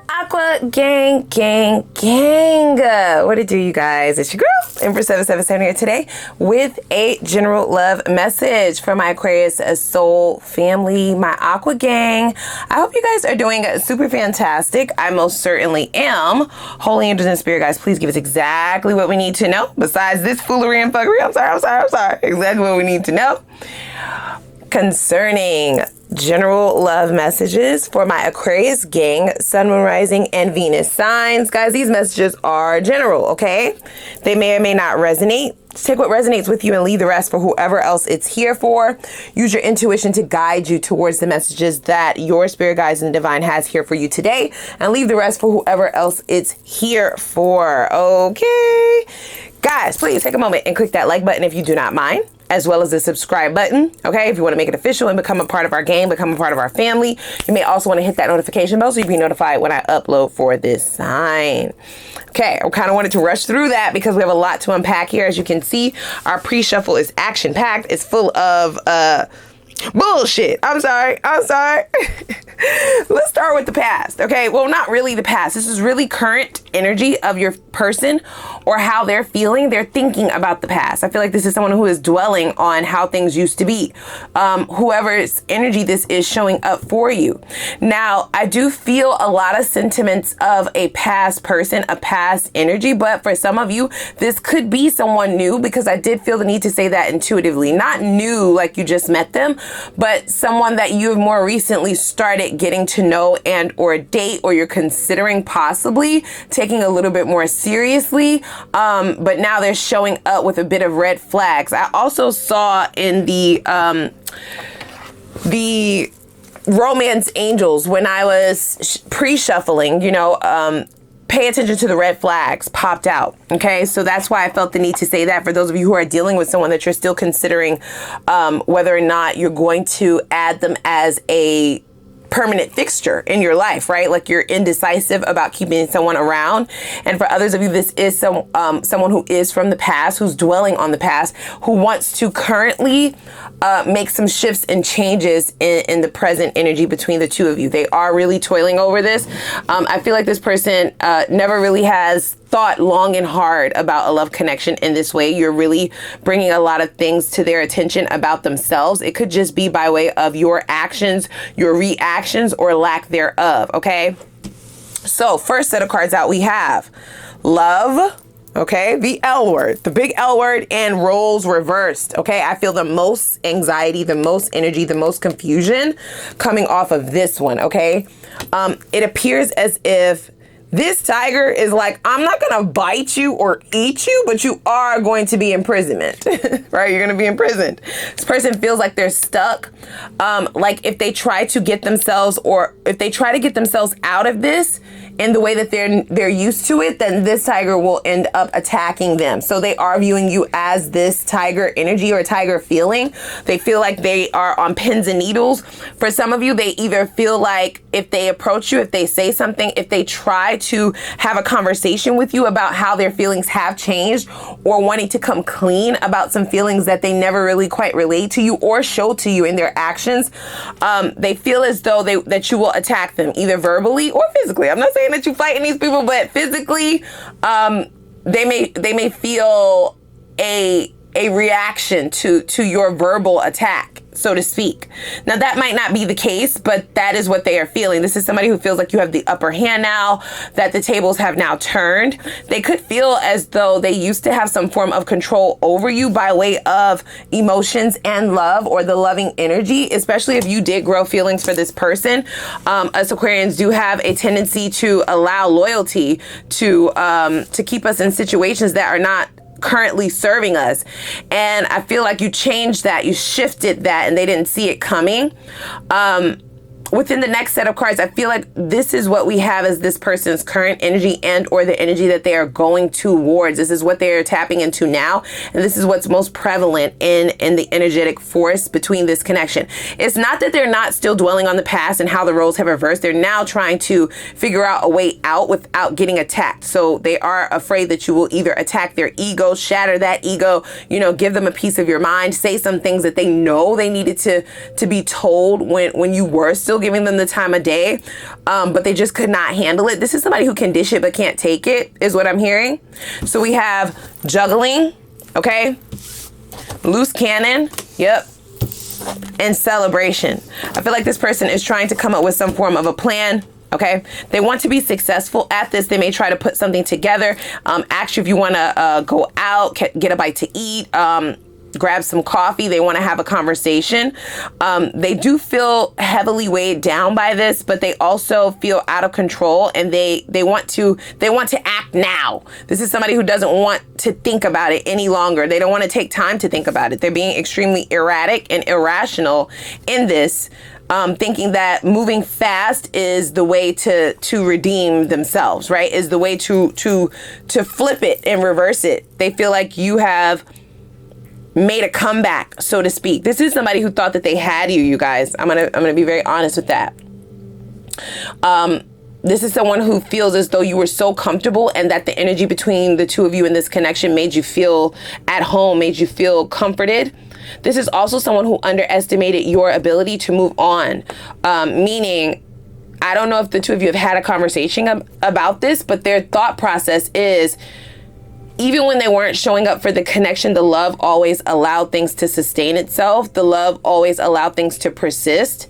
Aqua gang. What it do, you guys? It's your girl, Empress 777 here today with a general love message for my Aquarius soul family, my Aqua gang. I hope you guys are doing super fantastic. I most certainly am. Holy angels and spirit guys, please give us exactly what we need to know. Besides this foolery and fuckery, I'm sorry. Exactly what we need to know concerning general love messages for my Aquarius gang, Sun, Moon, Rising, and Venus signs. Guys, these messages are general, okay? They may or may not resonate. Just take what resonates with you and leave the rest for whoever else it's here for. Use your intuition to guide you towards the messages that your spirit guides and divine has here for you today, and leave the rest for whoever else it's here for, okay? Guys, please take a moment and click that like button if you do not mind, as well as the subscribe button, okay? If you want to make it official and become a part of our game, become a part of our family, you may also want to hit that notification bell so you can be notified when I upload for this sign. Okay, I kind of wanted to rush through that because we have a lot to unpack here. As you can see, our pre-shuffle is action-packed. It's full of bullshit. I'm sorry. Let's start with the past, okay? Well, not really the past. This is really current energy of your person or how they're feeling. They're thinking about the past. I feel like this is someone who is dwelling on how things used to be. Whoever's energy this is showing up for you. Now, I do feel a lot of sentiments of a past person, a past energy, but for some of you, this could be someone new, because I did feel the need to say that intuitively. Not new like you just met them, but someone that you've more recently started getting to know and or date, or you're considering possibly taking a little bit more seriously, but now they're showing up with a bit of red flags. I also saw in the romance angels, when I was pre-shuffling, pay attention to the red flags popped out. Okay, so that's why I felt the need to say that for those of you who are dealing with someone that you're still considering whether or not you're going to add them as a permanent fixture in your life, right? Like you're indecisive about keeping someone around. And for others of you, this is someone who is from the past, who's dwelling on the past, who wants to currently make some shifts and changes in the present energy between the two of you. They are really toiling over this. I feel like this person never really has thought long and hard about a love connection in this way. You're really bringing a lot of things to their attention about themselves. It could just be by way of your actions, your reactions, or lack thereof, okay? So first set of cards out, we have love, okay, the L word, the big L word, and roles reversed, okay? I feel the most anxiety, the most energy, the most confusion coming off of this one, okay? It appears as if this tiger is like, I'm not gonna bite you or eat you, but you are going to be imprisonment, right? You're gonna be imprisoned. This person feels like they're stuck. Like if they try to get themselves, or if they try to get themselves out of this in the way that they're used to it, then this tiger will end up attacking them. So they are viewing you as this tiger energy or tiger feeling. They feel like they are on pins and needles. For some of you, they either feel like if they approach you, if they say something, if they try to have a conversation with you about how their feelings have changed, or wanting to come clean about some feelings that they never really quite relate to you or show to you in their actions, they feel as though that you will attack them either verbally or physically. I'm not saying that you fighting these people, but physically, they may feel a reaction to your verbal attack, so to speak. Now that might not be the case, but that is what they are feeling. This is somebody who feels like you have the upper hand now, that the tables have now turned. They could feel as though they used to have some form of control over you by way of emotions and love, or the loving energy, especially if you did grow feelings for this person. Us Aquarians do have a tendency to allow loyalty to keep us in situations that are not currently serving us. And I feel like you changed that, you shifted that, and they didn't see it coming. Within the next set of cards, I feel like this is what we have as this person's current energy and or the energy that they are going towards. This is what they are tapping into now. And this is what's most prevalent in the energetic force between this connection. It's not that they're not still dwelling on the past and how the roles have reversed. They're now trying to figure out a way out without getting attacked. So they are afraid that you will either attack their ego, shatter that ego, give them a piece of your mind, say some things that they know they needed to be told when you were still still giving them the time of day, but they just could not handle it. This is somebody who can dish it but can't take it, is what I'm hearing. So we have juggling, okay? Loose cannon, yep. And celebration. I feel like this person is trying to come up with some form of a plan. Okay, they want to be successful at this. They may try to put something together. Ask you if you want to go out, get a bite to eat, grab some coffee. They want to have a conversation. They do feel heavily weighed down by this, but they also feel out of control, and they want to act now. This is somebody who doesn't want to think about it any longer. They don't want to take time to think about it. They're being extremely erratic and irrational in this. Thinking that moving fast is the way to redeem themselves, right? Is the way to flip it and reverse it. They feel like you have made a comeback, so to speak. This is somebody who thought that they had you, you guys. I'm gonna be very honest with that. This is someone who feels as though you were so comfortable, and that the energy between the two of you in this connection made you feel at home, made you feel comforted. This is also someone who underestimated your ability to move on. Meaning, I don't know if the two of you have had a conversation about this, but their thought process is, even when they weren't showing up for the connection, the love always allowed things to sustain itself. The love always allowed things to persist.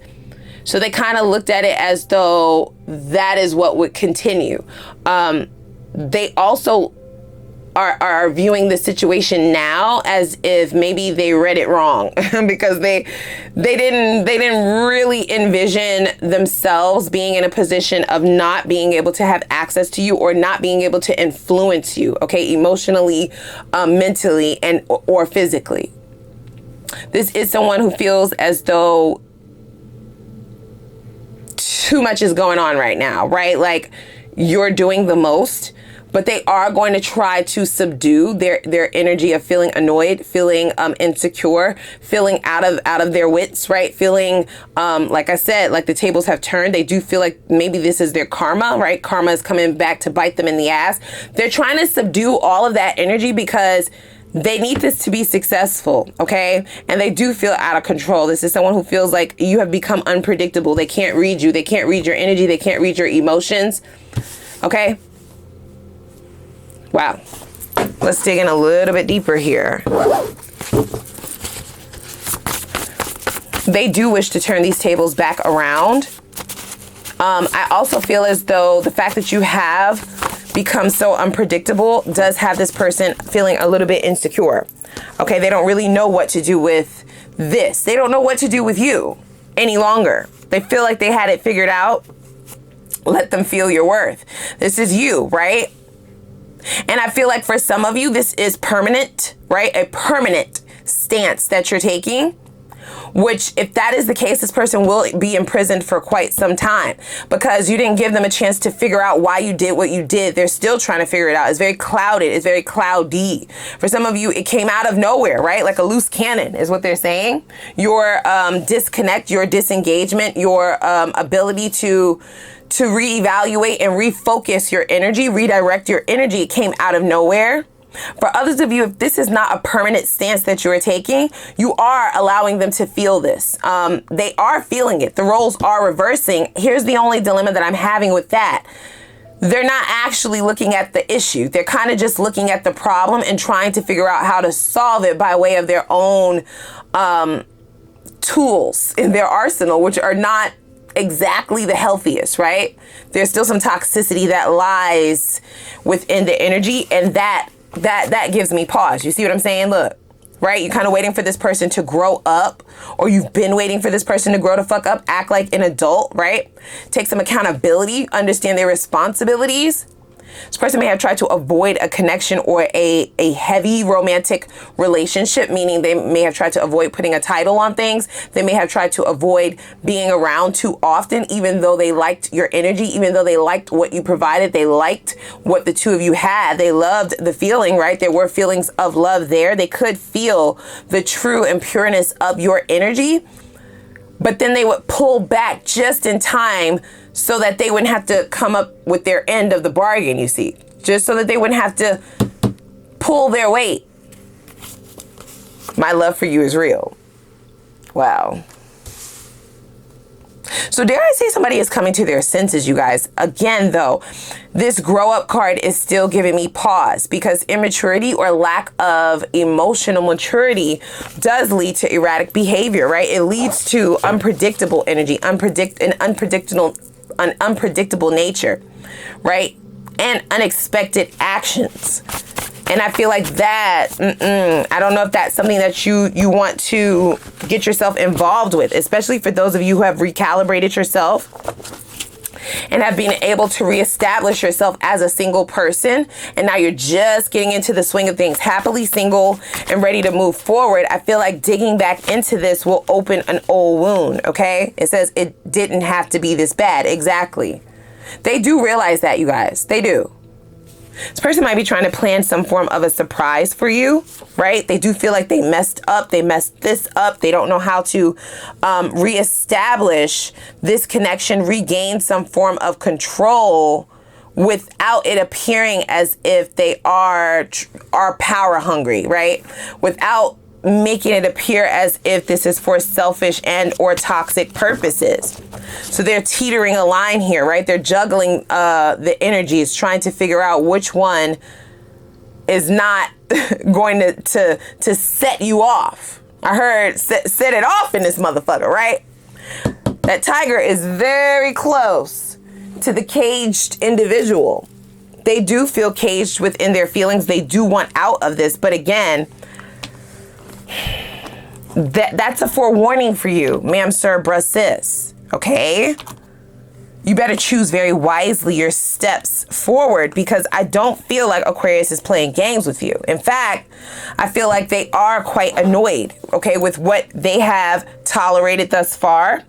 So they kind of looked at it as though that is what would continue. They also are viewing the situation now as if maybe they read it wrong because they didn't really envision themselves being in a position of not being able to have access to you, or not being able to influence you, okay, emotionally, mentally, and or physically. This is someone who feels as though too much is going on right now, right? Like, you're doing the most. But they are going to try to subdue their energy of feeling annoyed, feeling insecure, feeling out of their wits, right? Feeling, like I said, like the tables have turned. They do feel like maybe this is their karma, right? Karma is coming back to bite them in the ass. They're trying to subdue all of that energy because they need this to be successful, okay? And they do feel out of control. This is someone who feels like you have become unpredictable. They can't read you. They can't read your energy. They can't read your emotions, okay? Wow. Let's dig in a little bit deeper here. They do wish to turn these tables back around. I also feel as though the fact that you have become so unpredictable does have this person feeling a little bit insecure. Okay, they don't really know what to do with this. They don't know what to do with you any longer. They feel like they had it figured out. Let them feel your worth. This is you, right? And I feel like for some of you, this is permanent, right? A permanent stance that you're taking, which if that is the case, this person will be imprisoned for quite some time because you didn't give them a chance to figure out why you did what you did. They're still trying to figure it out. It's very clouded. It's very cloudy. For some of you, it came out of nowhere, right? Like a loose cannon is what they're saying. Your disconnect, your disengagement, your ability to reevaluate and refocus your energy, redirect your energy came out of nowhere. For others of you, if this is not a permanent stance that you're taking, you are allowing them to feel this. They are feeling it. The roles are reversing. Here's the only dilemma that I'm having with that. They're not actually looking at the issue. They're kind of just looking at the problem and trying to figure out how to solve it by way of their own tools in their arsenal, which are not exactly the healthiest, right? There's still some toxicity that lies within the energy, and that gives me pause. You see what I'm saying? Look, right? You're kind of waiting for this person to grow up, or you've been waiting for this person to grow the fuck up, act like an adult, right? Take some accountability, understand their responsibilities. This person may have tried to avoid a connection or a heavy romantic relationship, meaning they may have tried to avoid putting a title on things. They may have tried to avoid being around too often, even though they liked your energy, even though they liked what you provided. They liked what the two of you had. They loved the feeling, right? There were feelings of love there. They could feel the true and pureness of your energy, but then they would pull back just in time so that they wouldn't have to come up with their end of the bargain, you see. Just so that they wouldn't have to pull their weight. My love for you is real. Wow. So dare I say somebody is coming to their senses, you guys. Again, though, this grow up card is still giving me pause because immaturity or lack of emotional maturity does lead to erratic behavior, right? It leads to unpredictable energy, an unpredictable nature, right? And unexpected actions. And I feel like that, I don't know if that's something that you want to get yourself involved with, especially for those of you who have recalibrated yourself and have been able to reestablish yourself as a single person. And now you're just getting into the swing of things, happily single and ready to move forward. I feel like digging back into this will open an old wound, okay? It says it didn't have to be this bad. Exactly. They do realize that, you guys. They do. This person might be trying to plan some form of a surprise for you, right? They do feel like they messed up. They messed this up. They don't know how to reestablish this connection, regain some form of control without it appearing as if they are power hungry, right? Without making it appear as if this is for selfish and or toxic purposes. So they're teetering a line here, right? They're juggling the energies, trying to figure out which one is not going to set you off. I heard set it off in this motherfucker, right? That tiger is very close to the caged individual. They do feel caged within their feelings. They do want out of this. But again, that's a forewarning for you, ma'am, sir, bruh, sis. Okay? You better choose very wisely your steps forward because I don't feel like Aquarius is playing games with you. In fact, I feel like they are quite annoyed, okay, with what they have tolerated thus far.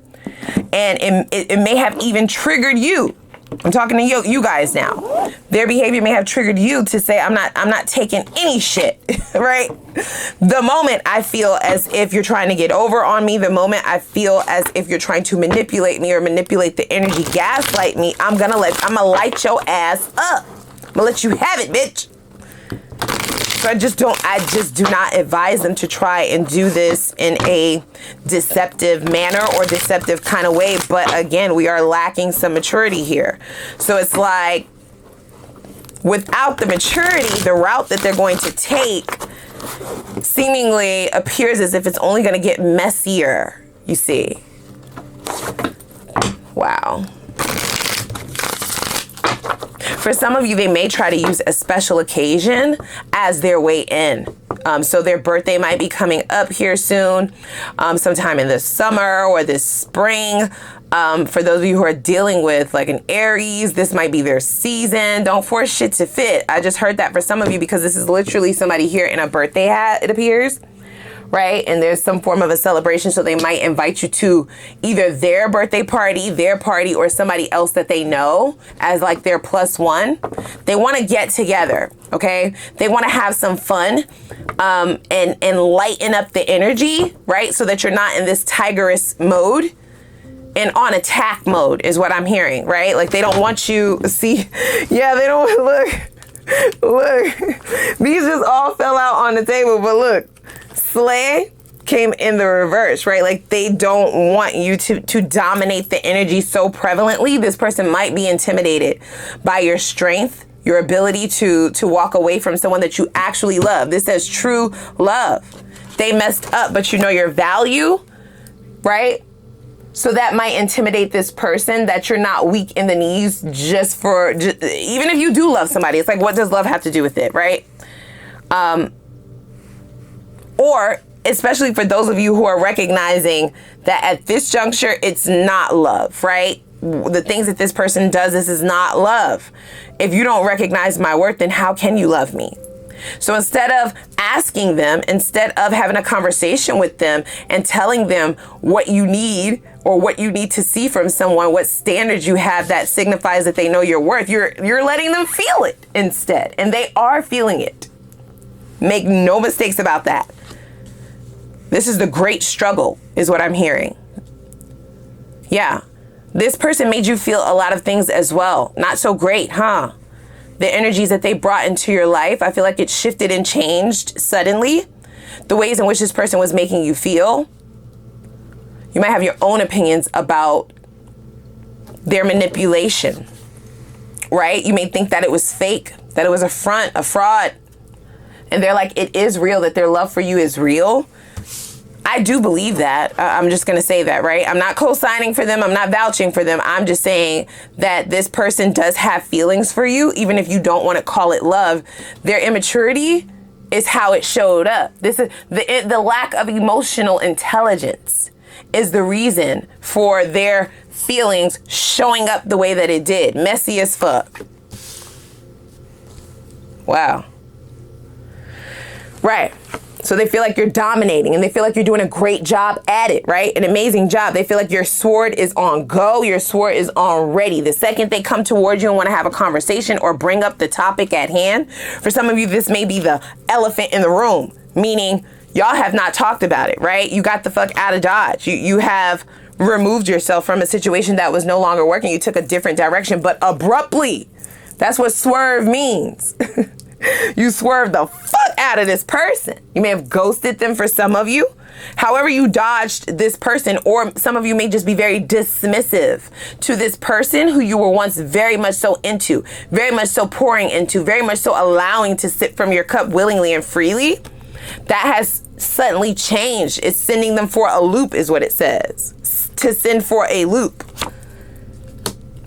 And it may have even triggered you. I'm talking to you guys now. Their behavior may have triggered you to say, I'm not taking any shit, right? The moment I feel as if you're trying to get over on me, the moment I feel as if you're trying to manipulate me or manipulate the energy, gaslight me, I'm gonna light your ass up. I'm gonna let you have it, bitch. So I just do not advise them to try and do this in a deceptive manner or deceptive kind of way. But again, we are lacking some maturity here. So it's like without the maturity, the route that they're going to take seemingly appears as if it's only going to get messier, you see. Wow. For some of you, they may try to use a special occasion as their way in. So their birthday might be coming up here soon, sometime in the summer or this spring. For those of you who are dealing with like an Aries, this might be their season. Don't force shit to fit. I just heard that for some of you because this is literally somebody here in a birthday hat, it appears. Right? And there's some form of a celebration. So they might invite you to either their birthday party, or somebody else that they know as like their plus one. They want to get together. Okay. They want to have some fun, and lighten up the energy, right? So that you're not in this tigeress mode and on attack mode is what I'm hearing, right? Like they don't want you see. Yeah, they don't look, these just all fell out on the table, but look. Slay came in the reverse, right? Like they don't want you to dominate the energy so prevalently. This person might be intimidated by your strength, your ability to walk away from someone that you actually love. This says true love. They messed up, but you know your value, right? So that might intimidate this person that you're not weak in the knees even if you do love somebody. It's like, what does love have to do with it, right? Or especially for those of you who are recognizing that at this juncture, it's not love, right? The things that this person does, this is not love. If you don't recognize my worth, then how can you love me? So instead of asking them, instead of having a conversation with them and telling them what you need or what you need to see from someone, what standards you have that signifies that they know your worth, you're letting them feel it instead. And they are feeling it. Make no mistakes about that. This is the great struggle, is what I'm hearing. Yeah. This person made you feel a lot of things as well. Not so great, huh? The energies that they brought into your life, I feel like it shifted and changed suddenly. The ways in which this person was making you feel. You might have your own opinions about their manipulation, right? You may think that it was fake, that it was a front, a fraud. And they're like, it is real, that their love for you is real. I do believe that. I'm just going to say that, right? I'm not co-signing for them. I'm not vouching for them. I'm just saying that this person does have feelings for you, even if you don't want to call it love. Their immaturity is how it showed up. This is the lack of emotional intelligence is the reason for their feelings showing up the way that it did. Messy as fuck. Wow. Right. So they feel like you're dominating and they feel like you're doing a great job at it, right? An amazing job. They feel like your sword is on go. Your sword is on ready. The second they come towards you and want to have a conversation or bring up the topic at hand, for some of you, this may be the elephant in the room, meaning y'all have not talked about it, right? You got the fuck out of Dodge. You have removed yourself from a situation that was no longer working. You took a different direction, but abruptly. That's what swerve means. You swerved the fuck out of this person. You may have ghosted them for some of you. However you dodged this person, or some of you may just be very dismissive to this person who you were once very much so into, very much so pouring into, very much so allowing to sip from your cup willingly and freely. That has suddenly changed. It's sending them for a loop is what it says. To send for a loop.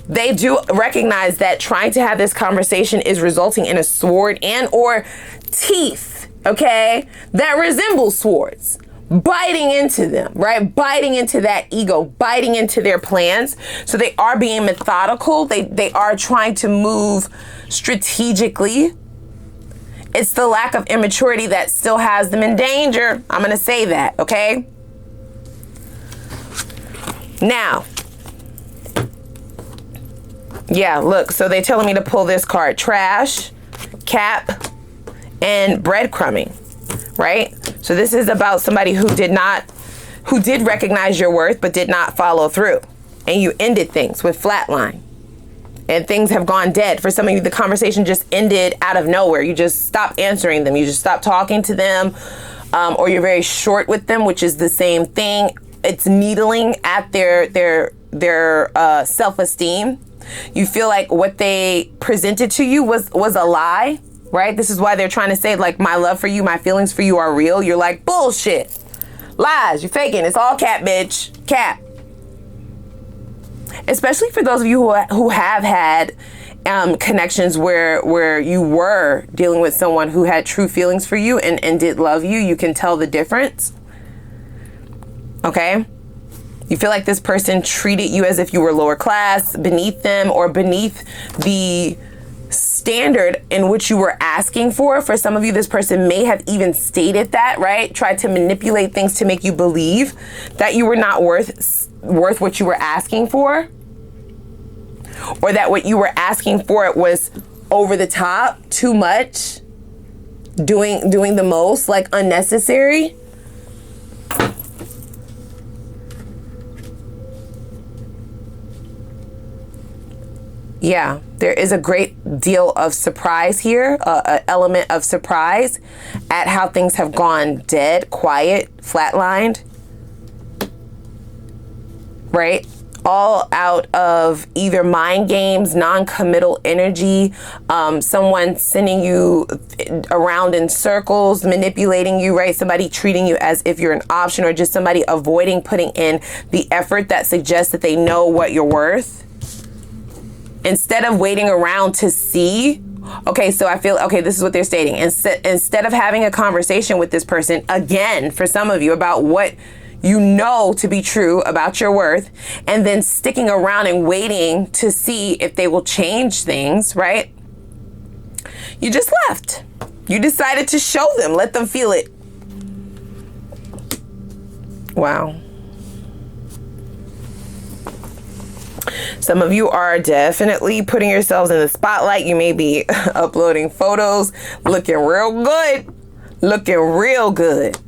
They do recognize that trying to have this conversation is resulting in a sword and or teeth, okay, that resemble swords, biting into them, right? Biting into that ego, biting into their plans. So they are being methodical. They are trying to move strategically. It's the lack of immaturity that still has them in danger. I'm going to say that, okay? Now, yeah, look, so they're telling me to pull this card. Trash, cap, and breadcrumbing, right? So this is about somebody who did recognize your worth, but did not follow through. And you ended things with flatline. And things have gone dead. For some of you, the conversation just ended out of nowhere. You just stopped answering them. You just stopped talking to them. Or you're very short with them, which is the same thing. It's needling at their self-esteem. You feel like what they presented to you was a lie, right? This is why they're trying to say, like, my love for you, my feelings for you are real. You're like, bullshit. Lies. You're faking. It's all cap, bitch. Cap. Especially for those of you who have had connections where you were dealing with someone who had true feelings for you and did love you. You can tell the difference. Okay? You feel like this person treated you as if you were lower class, beneath them, or beneath the standard in which you were asking for. For some of you, this person may have even stated that, right? Tried to manipulate things to make you believe that you were not worth what you were asking for, or that what you were asking for it was over the top, too much, doing the most, like unnecessary. Yeah, there is a great deal of surprise here, an element of surprise at how things have gone dead, quiet, flatlined, right? All out of either mind games, non-committal energy, someone sending you around in circles, manipulating you, right? Somebody treating you as if you're an option, or just somebody avoiding putting in the effort that suggests that they know what you're worth. Instead of waiting around to see, okay, so I feel, okay, this is what they're stating. Instead of having a conversation with this person, again, for some of you, about what you know to be true about your worth, and then sticking around and waiting to see if they will change things, right? You just left. You decided to show them, let them feel it. Wow. Some of you are definitely putting yourselves in the spotlight. You may be uploading photos, looking real good.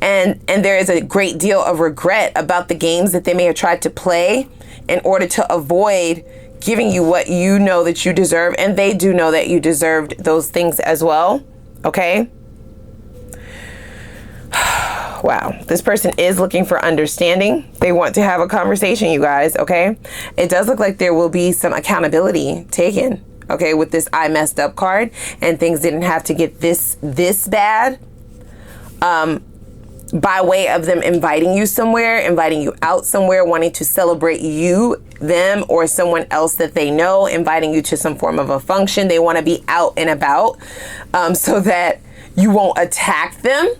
And there is a great deal of regret about the games that they may have tried to play in order to avoid giving you what you know that you deserve. And they do know that you deserved those things as well. Okay? Wow. This person is looking for understanding. They want to have a conversation, you guys, okay? It does look like there will be some accountability taken, okay, with this I messed up card, and things didn't have to get this bad. By way of them inviting you somewhere, inviting you out somewhere, wanting to celebrate you, them, or someone else that they know, inviting you to some form of a function. They want to be out and about so that you won't attack them.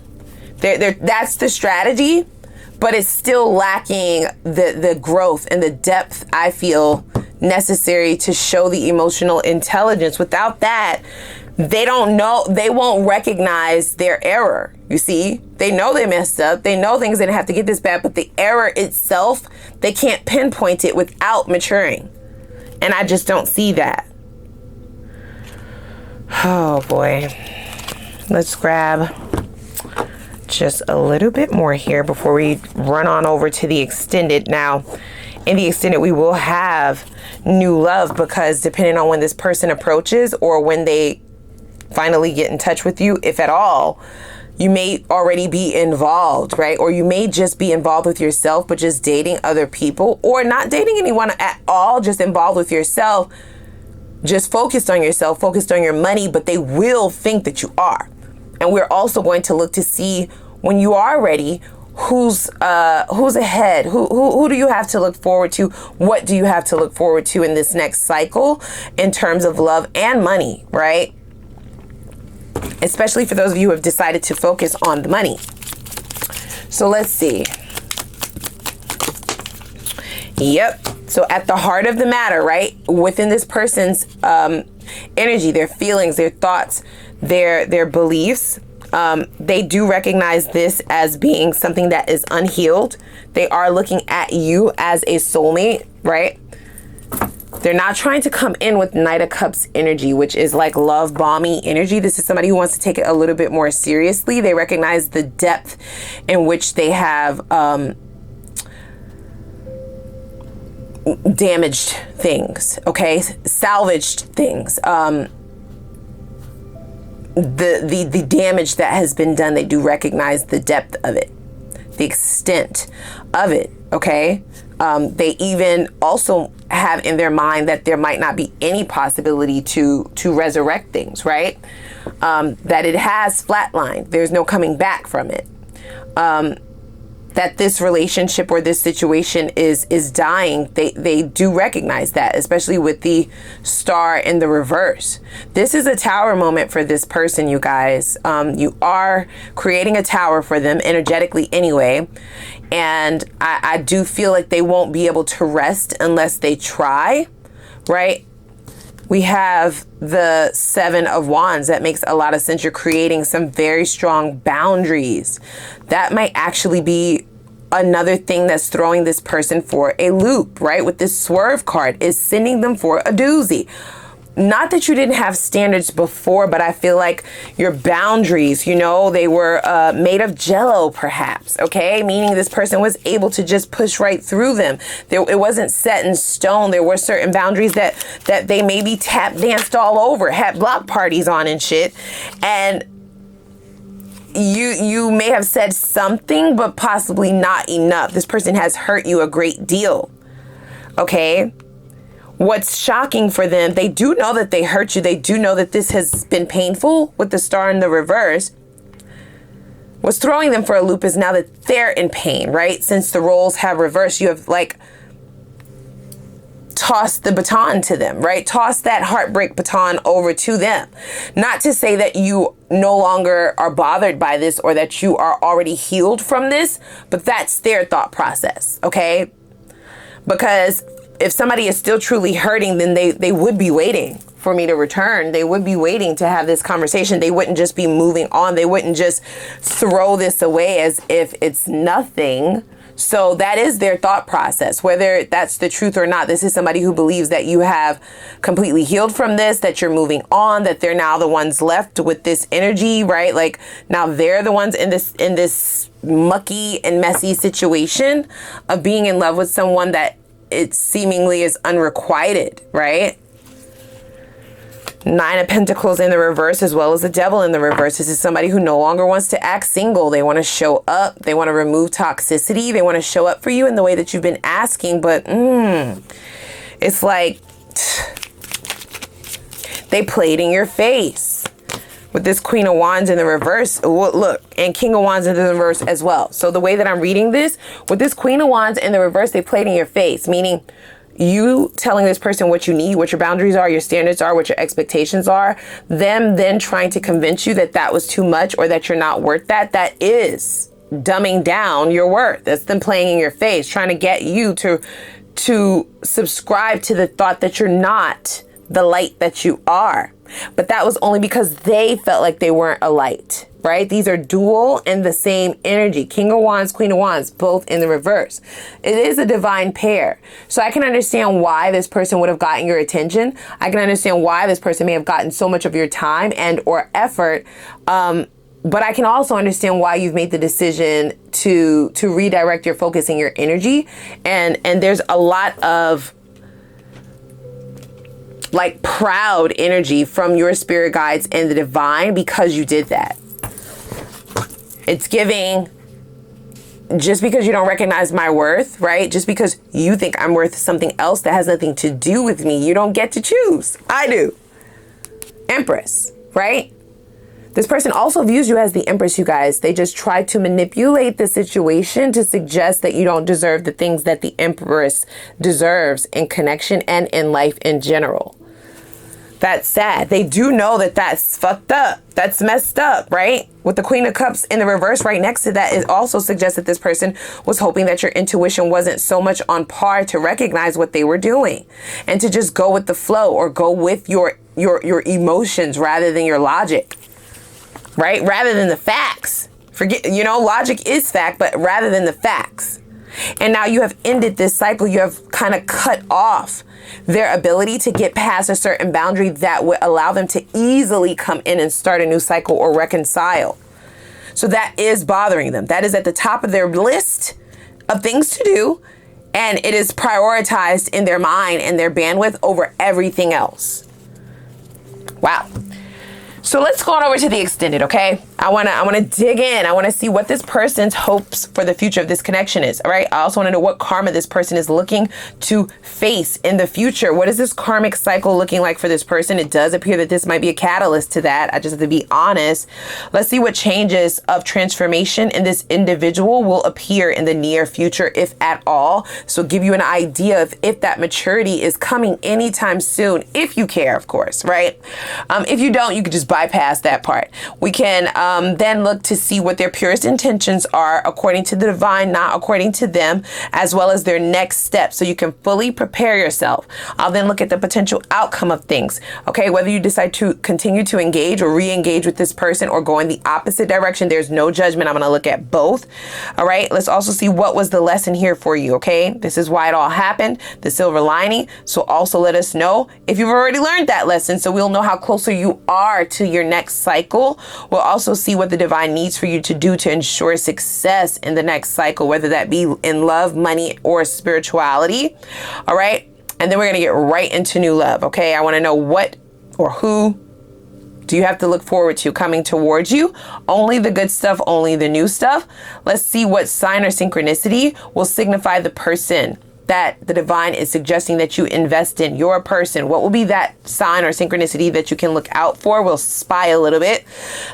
That's the strategy, but it's still lacking the growth and the depth, I feel, necessary to show the emotional intelligence. Without that, they don't know, they won't recognize their error. You see, they know they messed up. They know things didn't have to get this bad, but the error itself, they can't pinpoint it without maturing. And I just don't see that. Oh boy. Let's grab just a little bit more here before we run on over to the extended. Now, in the extended, we will have new love, because depending on when this person approaches or when they finally get in touch with you, if at all, you may already be involved, right? Or you may just be involved with yourself, but just dating other people, or not dating anyone at all, just involved with yourself, just focused on yourself, focused on your money, but they will think that you are. And we're also going to look to see, when you are ready, who's ahead, who do you have to look forward to, what do you have to look forward to in this next cycle in terms of love and money, right? Especially for those of you who have decided to focus on the money. So let's see. Yep. So at the heart of the matter, right, within this person's energy, their feelings, their thoughts, their beliefs, they do recognize this as being something that is unhealed. They are looking at you as a soulmate, right? They're not trying to come in with Knight of Cups energy, which is like love bombing energy. This is somebody who wants to take it a little bit more seriously. They recognize the depth in which they have damaged things, okay? Salvaged things. The damage that has been done, they do recognize the depth of it, the extent of it, okay? They even also have in their mind that there might not be any possibility to resurrect things, right? That it has flatlined. There's no coming back from it. That this relationship or this situation is dying. They do recognize that, especially with the star in the reverse. This is a tower moment for this person, you guys. You are creating a tower for them energetically anyway. And I do feel like they won't be able to rest unless they try, right? We have the 7 of Wands. That makes a lot of sense. You're creating some very strong boundaries. That might actually be another thing that's throwing this person for a loop, right? With this Swerve card, is sending them for a doozy. Not that you didn't have standards before, but I feel like your boundaries, you know, they were made of jello, perhaps, okay? Meaning this person was able to just push right through them. It wasn't set in stone. There were certain boundaries that they maybe tap danced all over, had block parties on and shit. And you may have said something, but possibly not enough. This person has hurt you a great deal, okay? What's shocking for them, they do know that they hurt you. They do know that this has been painful with the star in the reverse. What's throwing them for a loop is now that they're in pain, right? Since the roles have reversed, you have like tossed the baton to them, right? Toss that heartbreak baton over to them. Not to say that you no longer are bothered by this or that you are already healed from this, but that's their thought process, okay? Because if somebody is still truly hurting, then they would be waiting for me to return. They would be waiting to have this conversation. They wouldn't just be moving on. They wouldn't just throw this away as if it's nothing. So that is their thought process, whether that's the truth or not. This is somebody who believes that you have completely healed from this, that you're moving on, that they're now the ones left with this energy, right? Like now they're the ones in this mucky and messy situation of being in love with someone that it seemingly is unrequited, right? Nine of Pentacles in the reverse, as well as the Devil in the reverse. This is somebody who no longer wants to act single. They want to show up. They want to remove toxicity. They want to show up for you in the way that you've been asking. But it's like they played in your face. With this Queen of Wands in the reverse, look, and King of Wands in the reverse as well. So the way that I'm reading this, with this Queen of Wands in the reverse, they played in your face, meaning you telling this person what you need, what your boundaries are, your standards are, what your expectations are, them then trying to convince you that that was too much or that you're not worth that. That is dumbing down your worth. That's them playing in your face, trying to get you to subscribe to the thought that you're not the light that you are. But that was only because they felt like they weren't a light, right? These are dual and the same energy. King of Wands, Queen of Wands, both in the reverse. It is a divine pair. So I can understand why this person would have gotten your attention. I can understand why this person may have gotten so much of your time and or effort. But I can also understand why you've made the decision to redirect your focus and your energy. And there's a lot of like proud energy from your spirit guides and the divine because you did that. It's giving, just because you don't recognize my worth, right? Just because you think I'm worth something else that has nothing to do with me, you don't get to choose. I do. Empress, right? This person also views you as the Empress, you guys. They just try to manipulate the situation to suggest that you don't deserve the things that the Empress deserves in connection and in life in general. That's sad. They do know that that's fucked up. That's messed up, right? With the Queen of Cups in the reverse right next to that, it also suggests that this person was hoping that your intuition wasn't so much on par to recognize what they were doing and to just go with the flow or go with your emotions rather than your logic, right? Rather than the facts. Forget, logic is fact, but rather than the facts. And now you have ended this cycle. You have kind of cut off their ability to get past a certain boundary that would allow them to easily come in and start a new cycle or reconcile. So that is bothering them. That is at the top of their list of things to do. And it is prioritized in their mind and their bandwidth over everything else. Wow. So let's go on over to the extended, okay? I wanna dig in. I wanna see what this person's hopes for the future of this connection is, all right? I also wanna know what karma this person is looking to face in the future. What is this karmic cycle looking like for this person? It does appear that this might be a catalyst to that. I just have to be honest. Let's see what changes of transformation in this individual will appear in the near future, if at all. So give you an idea of if that maturity is coming anytime soon, if you care, of course, right? If you don't, you could just bypass that part. We can then look to see what their purest intentions are according to the divine, not according to them, as well as their next steps, so you can fully prepare yourself. I'll then look at the potential outcome of things, okay? Whether you decide to continue to engage or re-engage with this person or go in the opposite direction, there's no judgment. I'm going to look at both, all right? Let's also see what was the lesson here for you, okay? This is why it all happened, the silver lining. So also let us know if you've already learned that lesson, so we'll know how closer you are to your next cycle. We'll also see what the divine needs for you to do to ensure success in the next cycle, whether that be in love, money, or spirituality. All right. And then we're going to get right into new love. Okay. I want to know what or who do you have to look forward to coming towards you? Only the good stuff, only the new stuff. Let's see what sign or synchronicity will signify the person that the divine is suggesting that you invest in, your person. What will be that sign or synchronicity that you can look out for? We'll spy a little bit.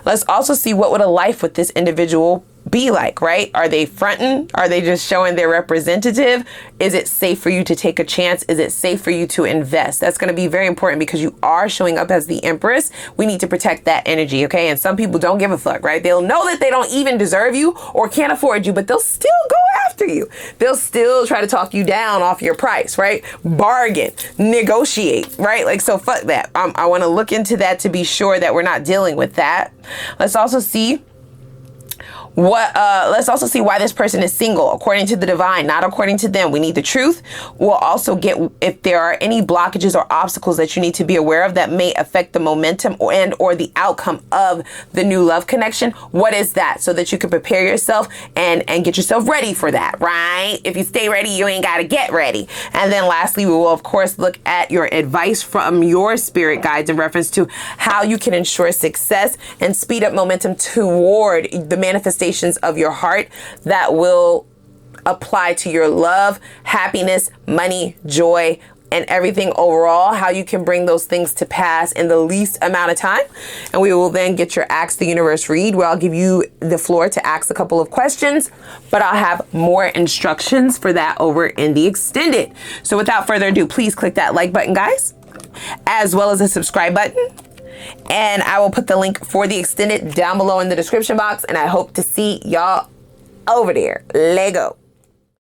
Let's also see what would a life with this individual be like, right? Are they fronting? Are they just showing their representative? Is it safe for you to take a chance? Is it safe for you to invest? That's going to be very important because you are showing up as the Empress. We need to protect that energy, okay? And some people don't give a fuck, right? They'll know that they don't even deserve you or can't afford you, but they'll still go after you. They'll still try to talk you down off your price, right? Bargain, negotiate, right? Like, so fuck that. I want to look into that to be sure that we're not dealing with that. Let's also see Let's also see why this person is single, according to the divine, not according to them. We need the truth. We'll also get if there are any blockages or obstacles that you need to be aware of that may affect the momentum or the outcome of the new love connection. What is that? So that you can prepare yourself and get yourself ready for that, right? If you stay ready, you ain't got to get ready. And then lastly, we will of course look at your advice from your spirit guides in reference to how you can ensure success and speed up momentum toward the manifestations of your heart that will apply to your love, happiness, money, joy, and everything overall, how you can bring those things to pass in the least amount of time. And we will then get your Ask the Universe read, where I'll give you the floor to ask a couple of questions, but I'll have more instructions for that over in the extended. So without further ado, please click that like button, guys, as well as the subscribe button. And I will put the link for the extended down below in the description box. And I hope to see y'all over there. Lego.